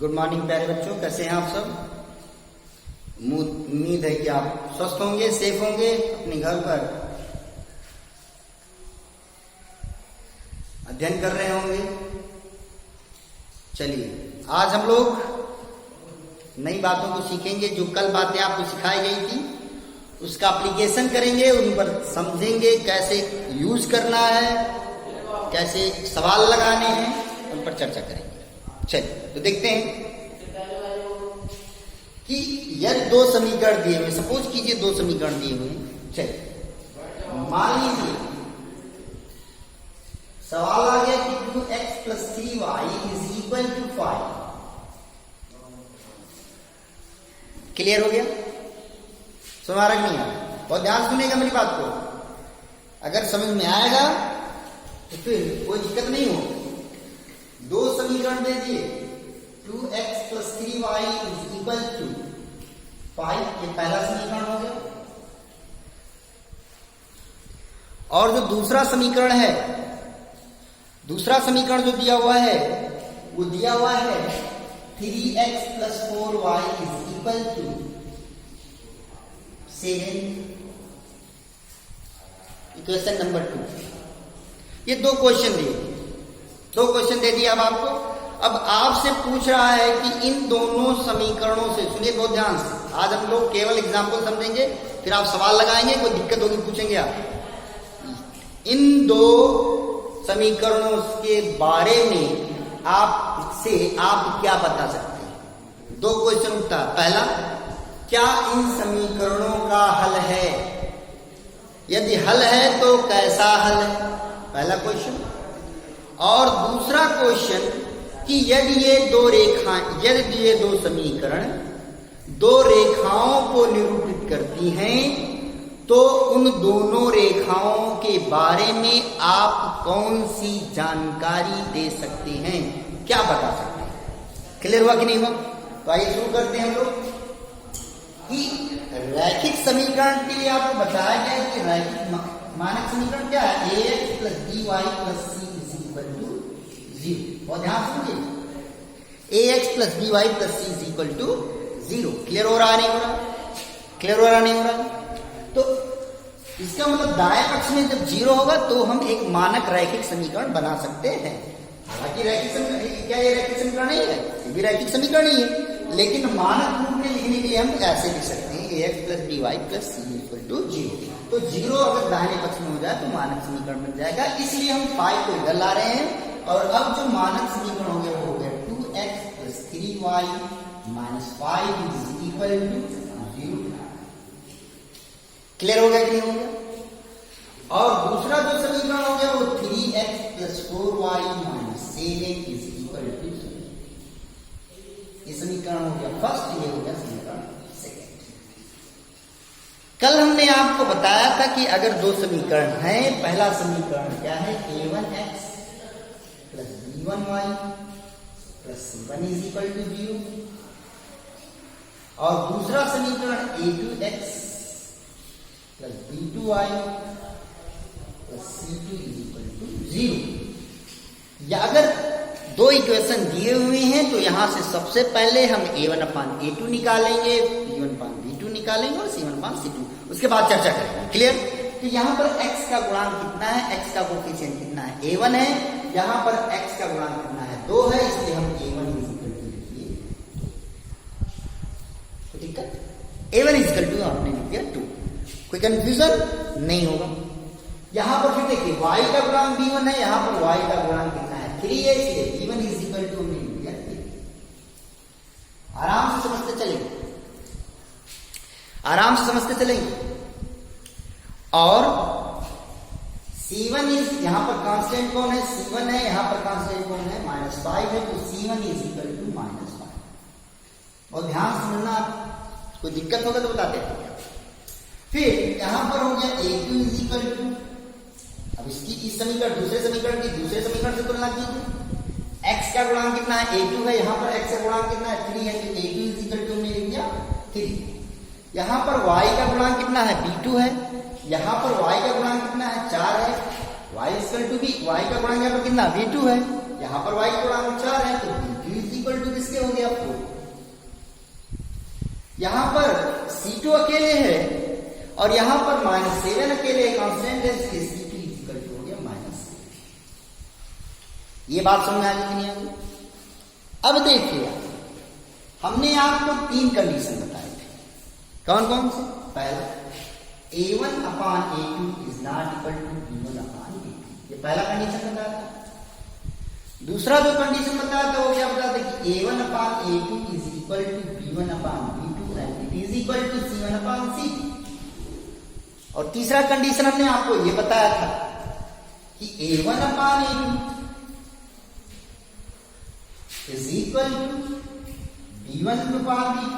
Good morning प्यारे बच्चों, कैसे हैं आप सब। उम्मीद है कि आप स्वस्थ होंगे, सेफ होंगे, अपने घर पर अध्ययन कर रहे होंगे। चलिए आज हम लोग नई बातों को सीखेंगे। जो कल बातें आपको सिखाई गई थी उसका एप्लीकेशन करेंगे, उन पर समझेंगे कैसे यूज करना है, कैसे सवाल लगाने हैं, उन पर चर्चा करेंगे। चलिए तो देखते हैं कि यदि दो समीकरण दिए हुए, सपोज कीजिए दो समीकरण दिए हुए हैं। चलिए मान लीजिए सवाल आ गया कि 2x + 3y = 5। क्लियर हो गया? समझ आ रहा नहीं आ रहा? बहुत ध्यान सुनेगा मेरी बात को। अगर समझ में आएगा तो फिर कोई दिक्कत नहीं हो। दो समीकरण दे दिए, 2x + 3y = 5, ये पहला समीकरण हो गया। और जो दूसरा समीकरण है, दूसरा समीकरण जो दिया हुआ है वो दिया हुआ है 3x + 4y = 7। Equation number 2। ये दो क्वेश्चन दिए, दो क्वेश्चन दे दिया अब आपको। अब आपसे पूछ रहा है कि इन दोनों समीकरणों से, सुनिए बहुत ध्यान से, आज हम लोग केवल एग्जाम्पल समझेंगे, फिर आप सवाल लगाएंगे, कोई दिक्कत होगी पूछेंगे आप। इन दो समीकरणों के बारे में आपसे आप क्या बता सकते हैं? दो क्वेश्चन उठता है। पहला, क्या इन समीकरणों का हल है? यदि हल है तो कैसा हल है? पहला क्वेश्चन। और दूसरा क्वेश्चन कि यदि ये दो समीकरण दो रेखाओं को निरूपित करती हैं तो उन दोनों रेखाओं के बारे में आप कौन सी जानकारी दे सकते हैं, क्या बता सकते हैं? क्लियर हुआ कि नहीं हुआ? तो आइए शुरू करते हैं हम लोग कि रैखिक समीकरण के लिए आपको बताया गया कि रैखिक मानक समीकरण क्या है? ax + by + c = 0। बहुत ध्यान सुनिए, ax + by + c = 0। क्लियर हो रहा नहीं हो रहा? क्लियर हो रहा नहीं हो रहा? तो इसका मतलब दाएं पक्ष में जब 0 होगा तो हम एक मानक रैखिक समीकरण बना सकते हैं। हालांकि रैखिक समीकरण, क्या ये रैखिक समीकरण नहीं है? ये भी रैखिक समीकरण ही है, लेकिन मानक रूप में लिखने के लिए हम ऐसे लिख सकते हैं ax + by + c = 0। तो 0 अगर दाहिने पक्ष में हो जाए तो मानक समीकरण बन जाएगा। इसलिए हम 5 को इधर ला रहे हैं और अब जो मानक समीकरण हो गया वो हो गया 2x + 3y - 5 = 0। क्लियर हो गया कि नहीं हो गया? और दूसरा जो समीकरण हो गया वो 3x + 4y - 7 = 0। ये समीकरण हो गया फर्स्ट, ये हो गया समीकरण सेकंड। कल हमने आपको बताया था कि अगर दो समीकरण हैं, पहला समीकरण क्या है? a1x + b1y + c1 = 0। और दूसरा समीकरण a2x + b2y + c2 = 0। या अगर दो इक्वेशन दिए हुए हैं तो यहां से सबसे पहले हम a1/a2 निकालेंगे, b1/b2 निकालेंगे और c1/c2, उसके बाद चर्चा करेंगे। क्लियर? तो यहां पर x का गुणांक कितना है, x का कोफिशिएंट कितना है? a1 है। यहां पर x का गुणांक कितना है? 2 है, इसलिए हम a1 लिखिए। कोई दिक्कत? a1 = आपने लिख दिया 2। कोई कंफ्यूजन नहीं होगा। यहां पर फिर देखिए y का गुणांक b1 है, यहां पर y का गुणांक कितना है? 3 है, इसलिए b1 = हमने लिख दिया 3। आराम से समझते चलेंगे, आराम से समझते चलेंगे। और c1 यहां पर कांस्टेंट कौन है? c1 है। यहां पर कांस्टेंट कौन है? -5 है, तो c1 = -5। और ध्यान से सुनना, कोई दिक्कत होगा तो बताते हैं। फिर यहां पर हो गया a2 = अब इसकी इस समीकरण दूसरे समीकरण की दूसरे समीकरण से तुलना कीजिए। x का गुणांक कितना है? a2 है। यहां पर x का गुणांक कितना है? 3 है, तो a2 = हमने लिख दिया 3। यहां पर y का गुणांक कितना है? b2 है। यहां पर y का गुणांक कितना है? 4 है। y = b, y का गुणांक यहां पर कितना? b2 है। यहां पर y का गुणांक 4 है, तो b2 = किसके हो गया? यहां पर C2 अकेले है और यहां पर -7 अकेले कांस्टेंट है, इसलिए C2 इक्वल टू हो गया -7। ये बात समझ आ गई कि नहीं आ गई? अब देखिए, हमने आपको 3 कंडीशन बताए थे। कौन कौन से? पहला, A1/A2 is not equal to B1/B2, ये पहला कंडीशन बताया था। दूसरा जो कंडीशन बताया था वो क्या बताया था कि A1/A2 is equal to B1/B2 and it is equal to C1/C। और तीसरा कंडीशन हमने आपको ये बताया था कि A1/A2 is equal to B1/B2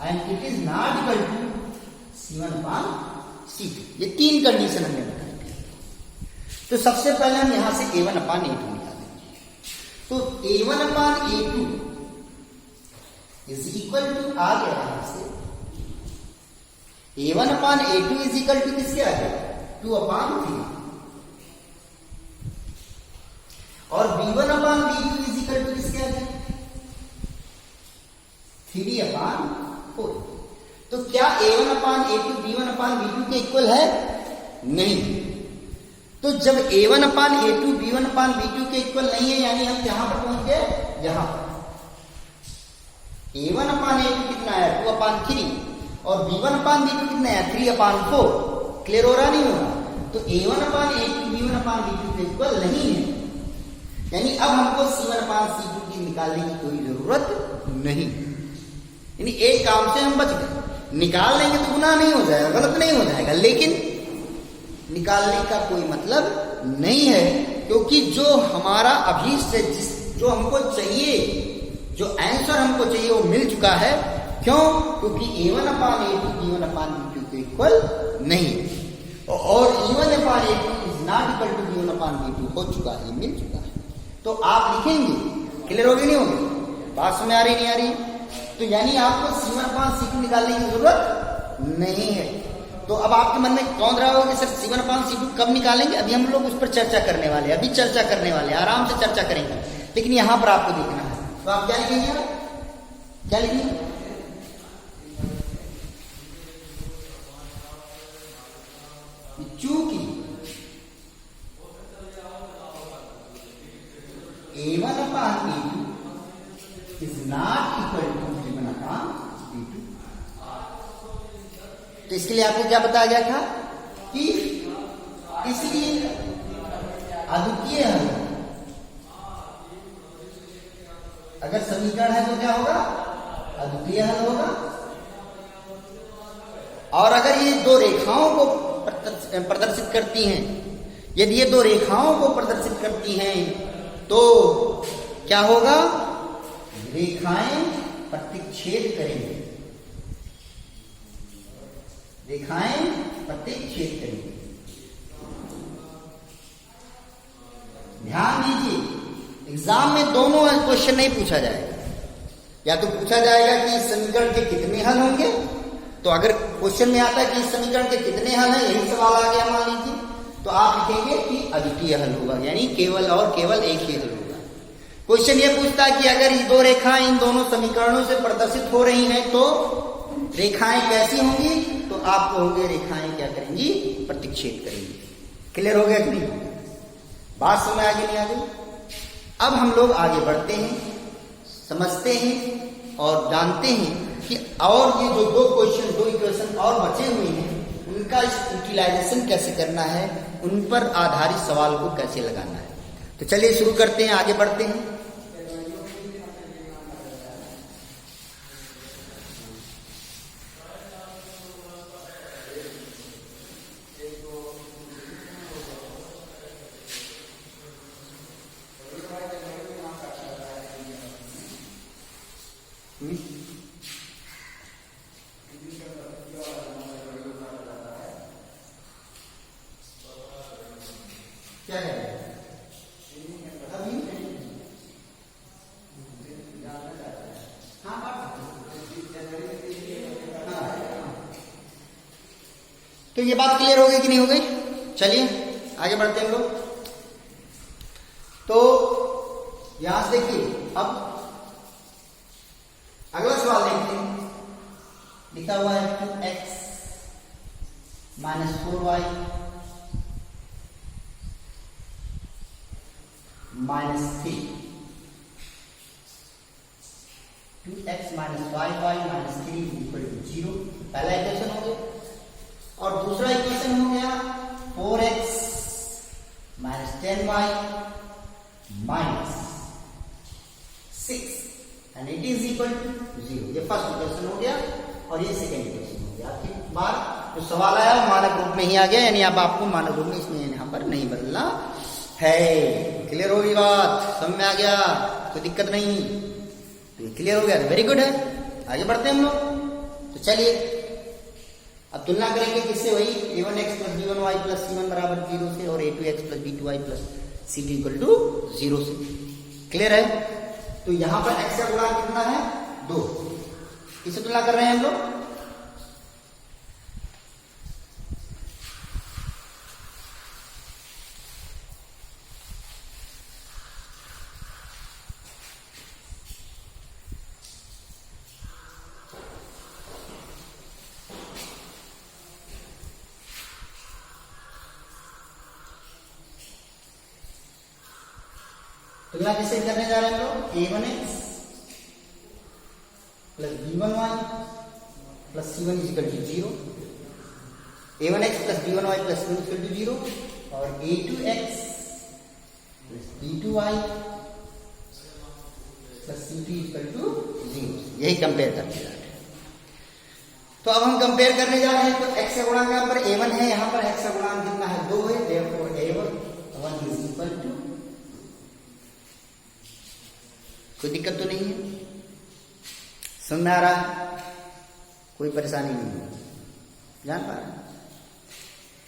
and it is not equal to C1/C2। ये 3 कंडीशन हमने बताई थी। तो सबसे पहले हम यहां से A1/A2 निकालेंगे। तो A1/A2 is equal to आ गया यहां से A1/A2 is equal to किसके आ गया? 2/3 और B1/B2 is equal to किसके आ गया? 3/4। तो क्या A1/A2 B1/B2 के इक्वल है? नहीं। तो जब A1/A2 B1/B2 के इक्वल नहीं है, यानी हम कहां पर पहुंच गए? यहां पर A1/A2 कितना है? 2/3 और B1/B2 कितना है? 3/4। क्लियर हो रहा नहीं हो रहा? तो A1/A2 B1/B2 के इक्वल नहीं है, यानी अब हमको C1/C2 की निकालने की कोई जरूरत नहीं। यानी एक काम से हम बच गए। निकाल लेंगे तो गुनाह नहीं हो जाएगा, गलत नहीं हो जाएगा, लेकिन निकालने का कोई मतलब नहीं है, क्योंकि जो हमारा अभी से जो हमको चाहिए, जो आंसर हमको चाहिए वो मिल चुका है। क्यों? क्योंकि A1/A2 B1/B2 के इक्वल नहीं और E1/A2 is not equal to B1/B2 हो चुका है, मिल चुका है। तो आप लिखेंगे, क्लियर होगी नहीं होगी? बात समझ आ रही नहीं आ रही? तो यानी आपको C1/C2 निकालने की जरूरत नहीं है। तो अब आपके मन में कौन रहा होगा कि सर C1/C2 कब निकालेंगे? अभी हम लोग उस पर चर्चा करने वाले हैं, अभी चर्चा करने वाले हैं, आराम से चर्चा करेंगे। लेकिन यहां पर आपको देखना है, तो आप क्या लिखेंगे? क्या लिखेंगे? चूंकि A1/A2 is not equal to B1/B2, तो इसके लिए आपको क्या बताया गया था कि इसलिए अद्वितीय हल, अगर समीकरण है तो क्या होगा? अद्वितीय हल होगा। और अगर ये दो रेखाओं को प्रदर्शित करती हैं, यदि ये दो रेखाओं को प्रदर्शित करती हैं तो क्या होगा? रेखाएं प्रतिच्छेद करेंगे, रेखाएं प्रतिच्छेद करेंगे। ध्यान दीजिए, एग्जाम में दोनों क्वेश्चन नहीं पूछा जाएगा। या तो पूछा जाएगा कि इस समीकरण के कितने हल होंगे, तो अगर क्वेश्चन में आता है कि इस समीकरण के कितने हल हैं, यही सवाल आ गया मान लीजिए, तो आप लिखेंगे कि अद्वितीय हल होगा, यानी केवल और केवल एक ही हल होगा। क्वेश्चन ये पूछता है कि अगर ये दो रेखाएं इन दोनों समीकरणों से प्रदर्शित हो रही हैं तो रेखाएं कैसी होंगी? तो आप कहोगे रेखाएं क्या करेंगी? प्रतिच्छेद करेंगी। क्लियर हो गया कि नहीं? बात समझ आगे नहीं आ गई? अब हम लोग आगे बढ़ते हैं, समझते हैं और जानते हैं कि और ये जो दो इक्वेशन और बचे हुए हैं उनका यूटिलाइजेशन कैसे करना है, उन पर आधारित सवाल को कैसे लगाना है। तो चलिए शुरू करते हैं, आगे बढ़ते हैं। क्या है अभी? तो ये बात क्लियर हो गई कि नहीं हो गई? चलिए आगे बढ़ते हैं लोग। तो यहां से देखिए, अब अगला सवाल देखते हैं। लिखा हुआ है 2x minus 4y minus 3, 2x minus 5y minus 3 equal to 0। पहला इक्वेशन हो गया। और दूसरा इक्वेशन हो गया 4x minus 10y minus 6 and it is equal to 0। ये फर्स्ट इक्वेशन हो गया और ये सेकेंड इक्वेशन हो गया। आपकी बार जो सवाल आया वो मानक रूप में ही आ गया, यानी अब आपको मानक रूप में इसमें यहाँ पर नहीं बदलना है। क्लियर होगी बात, समझ में आ गया, कोई दिक्कत नहीं। तो ये क्लियर हो गया, वेरी गुड है। आगे बढ़ते हैं हम लोग। तो चलिए अब तुलना करेंगे किससे, वही a1x plus b1y plus c1 बराबर 0 से और a2x plus b2y plus c2 equal to 0 से। क्लियर है। तो यहां पर x का गुणांक कितना है 2, किससे तुलना कर रहे हैं हम लोग, तुलना किससे करने जा रहे हैं हम लोग, a1x plus b1y plus c1 equal to 0, a1x plus b1y plus c1 equal to 0 और a2x plus b2y plus c2 equal to 0। यही कंपेयर करने जा रहे हैं। तो अब हम कंपेयर करने जा रहे हैं। तो x का गुणांक यहाँ पर a1 है, यहाँ पर x का गुणांक कितना है 2 है, therefore a1 is equal to, कोई दिक्कत तो नहीं है, समझ में आ रहा है, कोई परेशानी नहीं है, जान पा रहे हैं।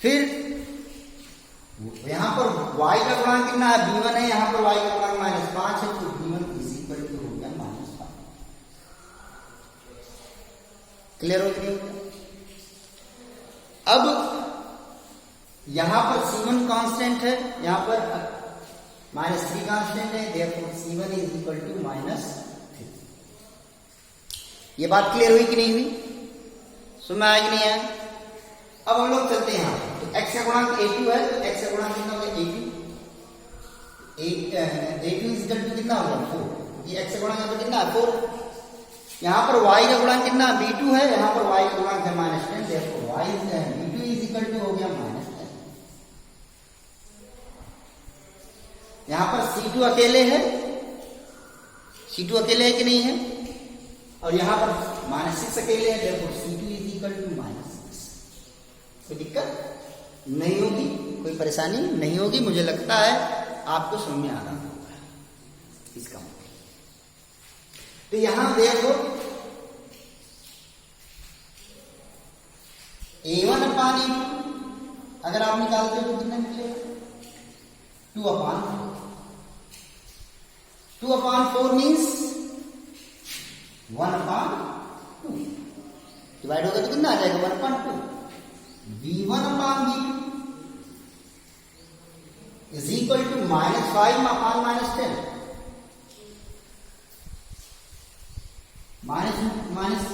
फिर यहां पर y का गुणांक कितना है b1 है, यहां पर y का गुणांक -5 है, तो b1 इज इक्वल टू हो गया -5। क्लियर हो गया। अब यहां पर c1 कांस्टेंट है, यहां पर -3 कांस्टेंट है, therefore c1 is equal to -3। ये बात क्लियर हुई कि नहीं हुई, समझ में आया कि नहीं आया। अब हम लोग चलते हैं यहाँ। तो x का गुणांक a2 है, तो x का गुणांक कितना हो गया a2 इज इक्वल टू कितना हो गया 4। ये x का गुणांक यहाँ पर कितना है 4। यहाँ पर y का गुणांक कितना b2 है, यहाँ पर y का गुणांक है -10, therefore y b2 is equal to हो गया -10। यहां पर C2 अकेले है, C2 अकेले है कि नहीं है, और यहां पर -6 अकेले है, therefore C2 is equal to -6। कोई दिक्कत नहीं होगी, कोई परेशानी नहीं होगी। मुझे लगता है आपको समझ में आ रहा होगा इसका मतलब। तो यहां देखो a1 अपान a2 अगर आप निकालते हो तो कितना मिलेगा 2/4। 2/4 मीन्स 1/2। डिवाइड होगा तो कितना आ जाएगा 1/2। v1/v2 is equal to -5/-10। Minus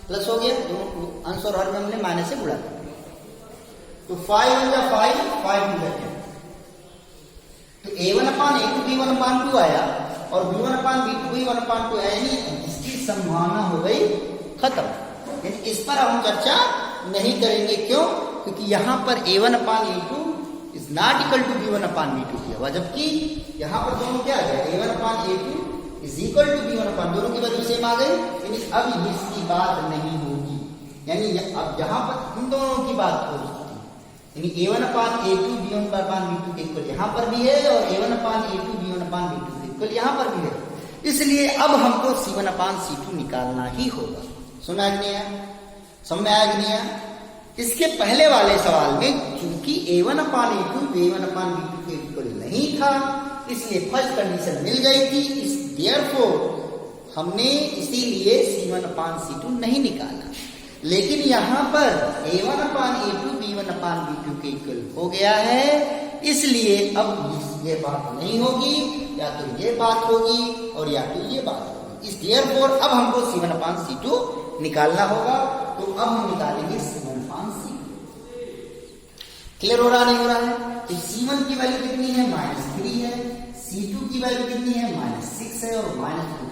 plus हो गया, अंश और हर में हमने माइनस से गुणा कर दिया, तो 5 हो गया 5 2 10। तो a1/a2 b1/2 आया और b1/b2 b1/2 आया, यानी इसकी संभावना हो गई खत्म। यानी इस पर हम चर्चा नहीं करेंगे। क्यों? क्योंकि यहां पर a1/a2 is not equal to b1/b2 किया हुआ, जबकि यहां पर दोनों क्या आ गया a1/a2 is equal to b1/, दोनों की वैल्यू सेम आ गई। यानी अब इसकी बात नहीं होगी, यानी अब यहां पर इन दोनों की बात हो सकती है। यानी a1/a2 b1/b2 के इक्वल यहां पर भी है और a1/a2 b1/b2 के इक्वल यहां पर भी है। इसलिए अब हमको c1/c2 निकालना ही होगा। सुना कि नहीं आया, समझ में आया कि नहीं आया। इसके पहले वाले सवाल में चूंकि a1/a2 b1/b2 के इक्वल नहीं था, इसलिए फर्स्ट कंडीशन मिल गई थी, इस देयरफॉर हमने इसीलिए c1/c2 नहीं निकाला। लेकिन यहां पर a1/a2 b1/b2 के इक्वल हो गया है, इसलिए अब ये बात नहीं होगी, या तो ये बात होगी और या तो ये बात होगी। इस देयरफॉर अब हमको C1 अपान C2 निकालना होगा, तो अब हम निकालेंगे C1 अपान C2। क्लियर हो रहा नहीं हो रहा है? तो C1 की वैल्यू कितनी है? -3 है। C2 की वैल्यू कितनी है? -6 है और -2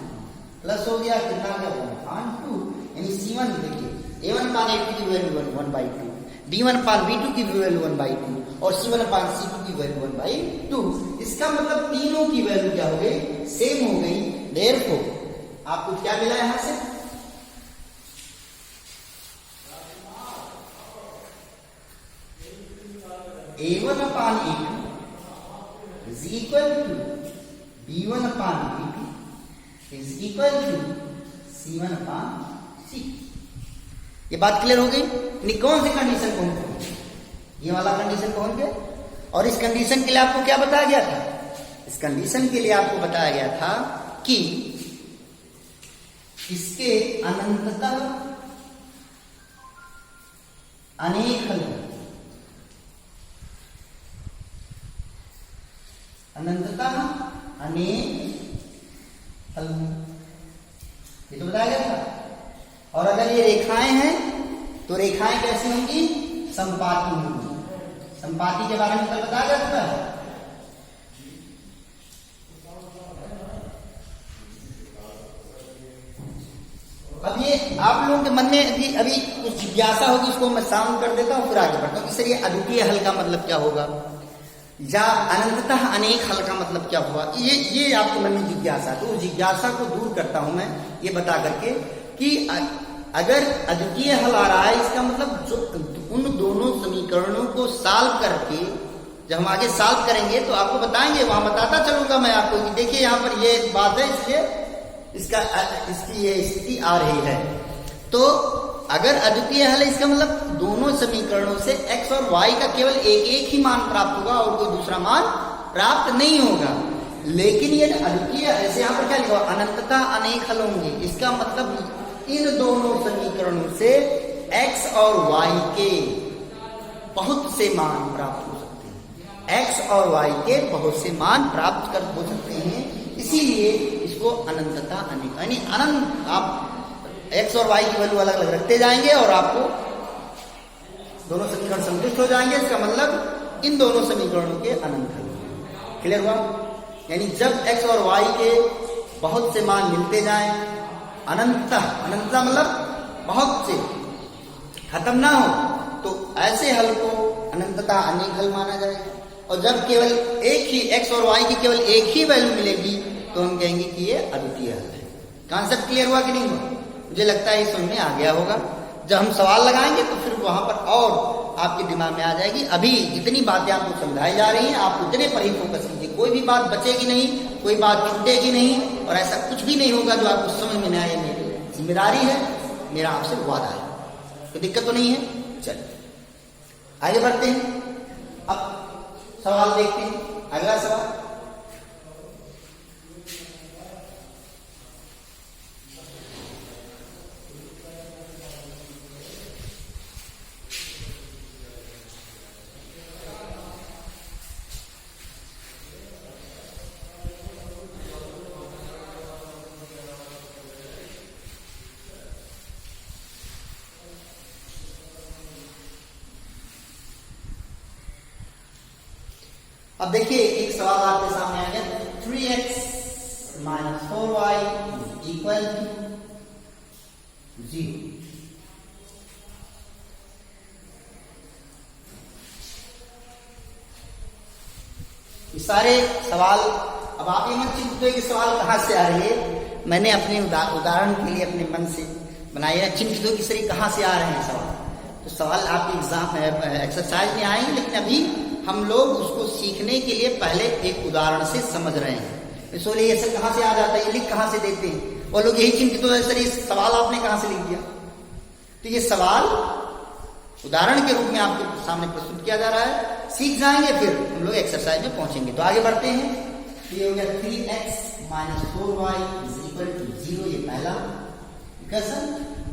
प्लस हो गया कितना आ गया? 1/2। यानी C1 देखिए A1 अपान A2 की वैल्यू 1/2, B1 अपान B2 की वैल्यू 1/2 और C1 अपान C2 की वैल्यू 1/2। इसका मतलब तीनों की वैल्यू क्या हो गई? सेम हो गई। देयरफॉर आपको क्या मिला यहां से? A1 upon A2 is equal to B1 upon B2 is equal to C1 upon C2। ये बात क्लियर हो गई? कौन सी कंडीशन पहुंच गई? ये वाला कंडीशन पहुंच गया। और इस कंडीशन के लिए आपको क्या बताया गया था? इस कंडीशन के लिए आपको बताया गया था कि इसके अनंततः अनेक हल, अनंततः अनेक हल, ये तो बताया गया था। और अगर ये रेखाएं हैं तो रेखाएं कैसी होंगी? समपाती होंगी। समपाती के बारे में कल बताया जा चुका है। अब ये आप लोगों के मन में अभी कुछ जिज्ञासा होगी, उसको मैं साउंड कर देता हूं फिर आगे बढ़ता हूं। इसलिए अद्वितीय हल का मतलब क्या होगा या अनंततः अनेक हल का मतलब क्या हुआ, ये आपके मन में जिज्ञासा। तो उस जिज्ञासा को दूर करता हूं मैं ये बता करके कि अगर अद्वितीय हल आ रहा है, इसका मतलब जो उन दोनों समीकरणों को सॉल्व करके जब हम आगे सॉल्व करेंगे तो आपको बताएंगे, वहां बताता चलूंगा मैं आपको कि देखिए यहां पर ये बात है, इसलिए इसकी ये स्थिति आ रही है। तो अगर अद्वितीय हल है, इसका मतलब दोनों समीकरणों से x और y का केवल एक ही मान प्राप्त होगा और कोई दूसरा मान प्राप्त नहीं होगा। लेकिन ये अद्वितीय, ऐसे यहां पर क्या लिखा? अनंततः अनेक हल होंगे। इसका मतलब इन दोनों समीकरणों से x और y के बहुत से मान प्राप्त हो सकते हैं। x और y के बहुत से मान प्राप्त हो सकते हैं। इसीलिए इसको अनंतता अनेक, यानी अनंत आप x और y की वैल्यू अलग अलग रखते जाएंगे और आपको दोनों समीकरण संतुष्ट हो जाएंगे। इसका मतलब इन दोनों समीकरणों के अनंत हल। क्लियर हुआ? यानी जब x और y के बहुत से मान मिलते जाएं, अनंतता मतलब बहुत से, खत्म ना हो, तो ऐसे हल को अनंतता अनेक हल माना जाएगा। और जब केवल एक ही x और y की केवल एक ही वैल्यू मिलेगी तो हम कहेंगे कि ये अद्वितीय हल है। कॉन्सेप्ट क्लियर हुआ कि नहीं हुआ? मुझे लगता है ये समझ में आ गया होगा। जब हम सवाल लगाएंगे तो फिर वहां पर और आपके दिमाग में आ जाएगी। अभी जितनी बातें आपको समझाई जा रही हैं आप उतने पर ही फोकस कीजिए, कोई भी बात बचेगी नहीं, कोई बात छूटेगी नहीं और ऐसा कुछ भी नहीं होगा जो आपको समझ में नहीं आए। मेरी जिम्मेदारी है, मेरा आपसे वादा है, कोई दिक्कत तो नहीं है। चलिए आगे बढ़ते हैं, अब सवाल देखते हैं। अगला सवाल, अब देखिए एक सवाल आपके सामने आ गया, 3x - 4y = 0। ये सारे सवाल, अब आप ये मत चिंतित हो कि सवाल कहां से आ रहे हैं। मैंने अपने उदाहरण के लिए अपने मन से बनाए हैं। चिंतित हो कि सर कहां से आ रहे हैं सवाल, तो सवाल आपके एग्जाम एक्सरसाइज में आएंगे, लेकिन अभी हम लोग उसको सीखने के लिए पहले एक उदाहरण से समझ रहे हैं। इसलिए ये सब कहां से आ जाता है, ये लिख कहां से देते हैं, वो लोग यही चिंतित हो, सर ये सवाल आपने कहां से लिख दिया। तो ये सवाल उदाहरण के रूप में आपके सामने प्रस्तुत किया जा रहा है। सीख जाएंगे फिर हम लोग एक्सरसाइज में पहुंचेंगे। तो आगे बढ़ते हैं। ये हो गया 3x - 4y = 0, ये पहला इक्वेशन।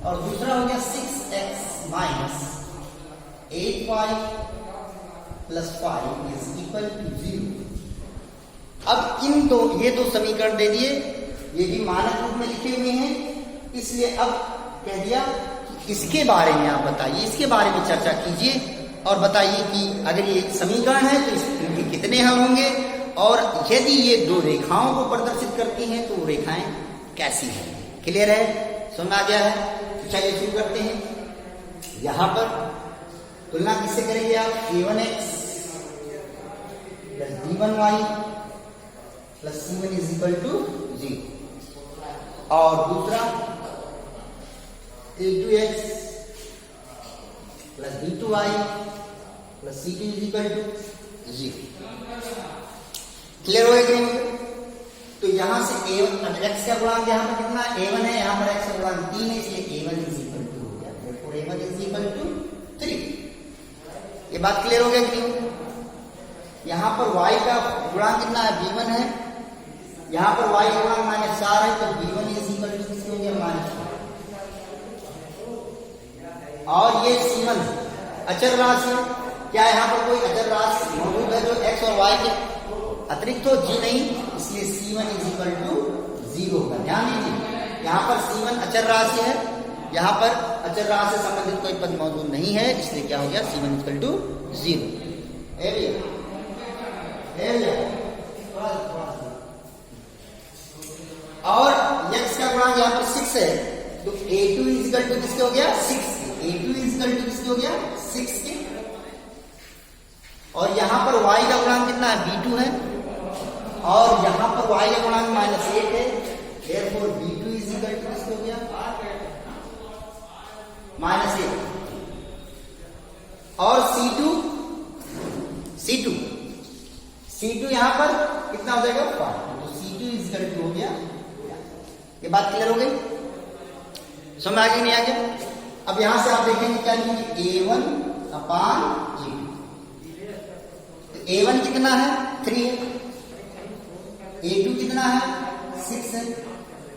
और दूसरा हो गया 6x - 8y + 5 = 0। अब ये दो समीकरण दे दिए, ये भी मानक रूप में लिखे हुए हैं, इसलिए अब कह दिया कि इसके बारे में आप बताइए, इसके बारे में चर्चा कीजिए और बताइए कि अगर ये समीकरण है तो इसके कितने हल होंगे, और यदि ये दो रेखाओं को प्रदर्शित करती हैं तो वो रेखाएं कैसी हैं। क्लियर है, समझ आ गया है? तो चलिए शुरू करते हैं। यहां पर तुलना किससे करेंगे आप? a1x plus b1y plus c1 is equal to 0, और दूसरा a2x plus b2y plus c2 is equal to 0। Clear हो गया? तो यहां से a1 x का गुणांक यहां पर कितना a1 है, यहां पर x का गुणांक 3 है, इसलिए a1 इज इक्वल टू हो गया, therefore a1 is equal to 3। ये बात क्लियर हो गया कि नहीं? यहां पर y का गुणांक कितना है, b1 है, यहां पर y का गुणांक -4 है, तो b1 इज इक्वल टू किसके हो गया, -4। और ये c1 अचर राशि है, क्या यहां पर कोई अचर राशि मौजूद है जो x और y के अतिरिक्त तो जी नहीं, इसलिए c1 इज इक्वल टू 0 होगा। ध्यान दीजिए, यहाँ पर c1 अचर राशि है, यहाँ पर अचर राशि से संबंधित कोई पद मौजूद नहीं है, इसलिए क्या हो गया, c1 इक्वल टू 0। और x का गुणांक यहाँ पर 6 है, तो a2 इज इक्वल टू किसके हो गया, 6 के। a2 इज इक्वल टू किसके हो गया, 6 के। और यहां पर y का गुणांक कितना है, b2 है, और यहां पर y का गुणांक -8 है, therefore b2 is equal to किसके हो गया, -8। और c2 यहां पर कितना हो जाएगा, 5, तो c2 इज इक्वल टू हो गया। ये बात क्लियर हो गई? समझ आ गई नहीं आ गया? अब यहां से आप देखेंगे क्या लिखेंगे, a1 अपान a2। a1 कितना है, 3 है, a2 कितना है, 6 है,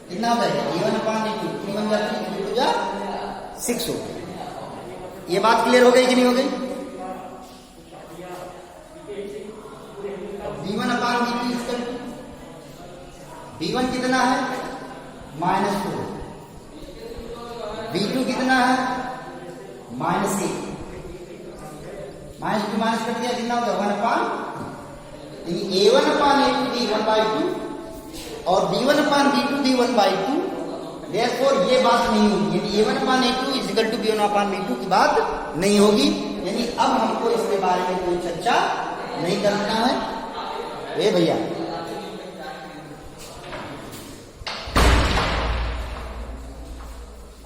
कितना हो जाएगा, a1 अपान a2, 3 बन जाती है, 3 हो जा 6 हो गया। ये बात क्लियर हो गई कि नहीं हो गई? b1 अपान b2 इसका b1 कितना है, -4, b2 कितना है, -8, -2 माइनस कट गया, कितना होगा, 1 अपान, यानी a1 अपान a2 दी 1/2 और b1 अपान b2 दी 1/2। therefore ये बात नहीं होगी, यानी a1 upon a2 is equal to b1 upon b2 की बात नहीं होगी, यानी अब हमको इसके बारे में कोई चर्चा नहीं करना है। ए भैया,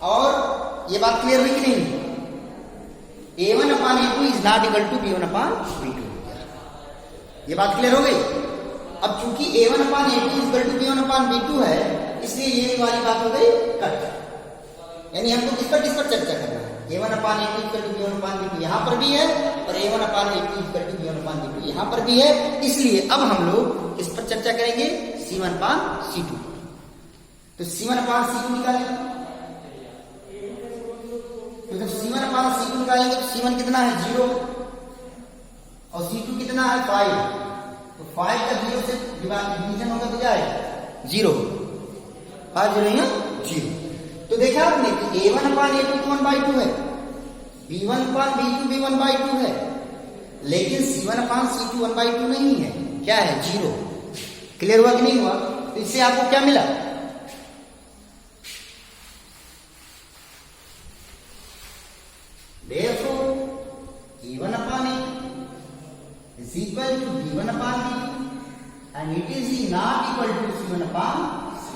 और ये बात क्लियर हुई कि नहीं, a1 upon a2 is not equal to b1 upon b2। ये बात क्लियर हो गई? अब चूंकि a1 upon a2 is equal to b1 upon b2 है, इसलिए ये वाली बात हो गई कट। यानी हमको किस पर चर्चा करना है, a1 upon a2 equal to b1 upon b2 यहां पर भी है, और a1 upon a2 equal to b1 upon b2 यहां पर भी है, इसलिए अब हम लोग किस पर चर्चा करेंगे, c1 अपान c2। तो c1 अपान c2 निकालेंगे, तो जब c1 अपान c2 निकालेंगे तो c1 कितना है, 0, और c2 कितना है, 5, तो 5 का 0 से डिवीजन होगा तो क्या है, 0, 5 0 है 0। तो देखा आपने कि a1 अपान a2 1/2 है, b1 अपान b2 भी 1/2 है, लेकिन c1 अपान c2 1/2 नहीं है, क्या है, 0। क्लियर हुआ कि नहीं हुआ? तो इससे आपको क्या मिला, therefore a1 upon a2 is equal to b1 upon b2 and it is not equal to c1 upon c।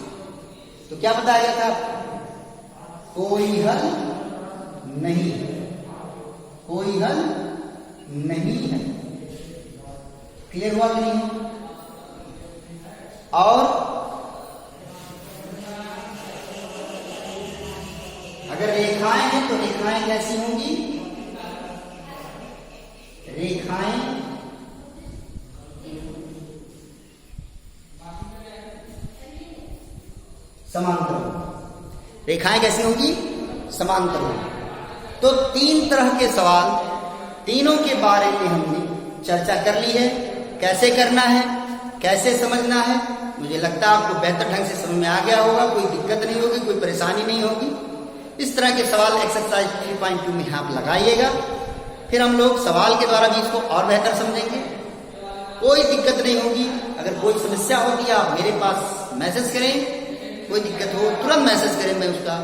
तो क्या बताया गया था, कोई हल नहीं है, कोई हल नहीं है। क्लियर हुआ कि नहीं? और अगर रेखाएं हैं तो रेखाएं कैसी होंगी, रेखाएं समांतर, रेखाएं कैसी होंगी, समांतर होंगी। तो 3 तरह के सवाल, तीनों के बारे में हमने चर्चा कर ली है, कैसे करना है, कैसे समझना है मुझे लगता है आपको बेहतर ढंग से समझ में आ गया होगा, कोई दिक्कत नहीं होगी, कोई परेशानी नहीं होगी। इस तरह के सवाल एक्सरसाइज 3.2 में आप लगाइएगा, फिर हम लोग सवाल के द्वारा भी इसको और बेहतर समझेंगे। कोई दिक्कत नहीं होगी। अगर कोई समस्या होगी आप मेरे पास मैसेज करें, कोई दिक्कत हो तुरंत मैसेज करें, मैं उसका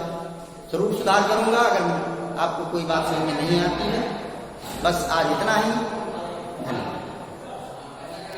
जरूर सुधार करूंगा। अगर आपको कोई बात समझ में नहीं आती है, बस आज इतना ही। धन्यवाद।